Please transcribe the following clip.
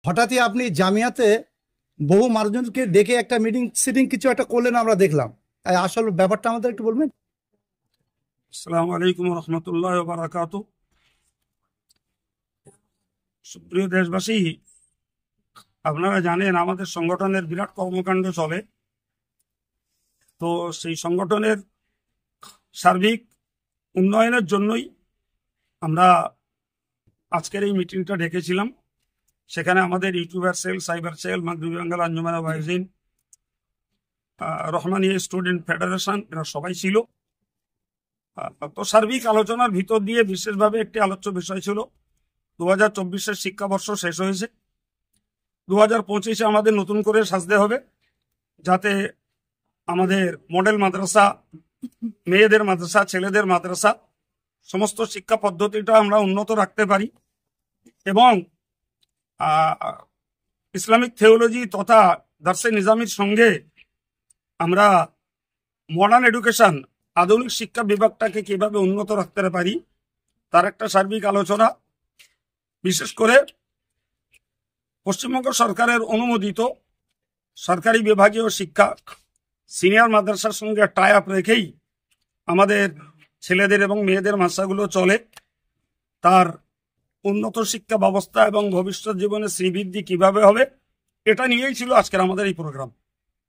হঠাৎই আপনি জামিয়াতে বহু মানুষজনকে ডেকে একটা মিটিং সিটিং কিছু একটা করলেন আমরা দেখলাম। আসল ব্যাপারটা আমাদের একটু বলবেন? আসসালামু আলাইকুম রহমতুল্লাহ বারাকাত। সুপ্রিয় দেশবাসী, আপনারা জানেন আমাদের সংগঠনের বিরাট কর্মকাণ্ড চলে। তো সেই সংগঠনের সার্বিক উন্নয়নের জন্যই আমরা আজকের এই মিটিংটা ডেকেছিলাম। সেখানে আমাদের ইউটিউবার সেল, সাইবার সেল, মাগরিবি বাঙ্গাল আঞ্জুমানে ওয়াইজিন, রহমানিয়া স্টুডেন্ট ফেডারেশন, এরা সবাই ছিল। তো সার্বিক আলোচনার ভিতর দিয়ে বিশেষভাবে একটি আলোচ্য বিষয় ছিল 2024-এর শিক্ষাবর্ষ শেষ হয়েছে। 2025-এ আমাদের নতুন করে সাজতে হবে, যাতে আমাদের মডেল মাদ্রাসা, মেয়েদের মাদ্রাসা, ছেলেদের মাদ্রাসা, সমস্ত শিক্ষা পদ্ধতিটা আমরা উন্নত রাখতে পারি এবং ইসলামিক থিওলজি তথা দার্সে নিজামির সঙ্গে আমরা মডার্ন এডুকেশন, আধুনিক শিক্ষা বিভাগটাকে কিভাবে উন্নত রাখতে পারি তার একটা সার্বিক আলোচনা। বিশেষ করে পশ্চিমবঙ্গ সরকারের অনুমোদিত সরকারি বিভাগীয় শিক্ষা সিনিয়র মাদ্রাসার সঙ্গে টাই আপ রেখেই আমাদের ছেলেদের এবং মেয়েদের মাদ্রাসাগুলো চলে। তার উন্নত শিক্ষা ব্যবস্থা এবং ভবিষ্যৎ জীবনে শ্রীবৃদ্ধি কিভাবে হবে, এটা নিয়েই ছিল আজকের আমাদের এই প্রোগ্রাম।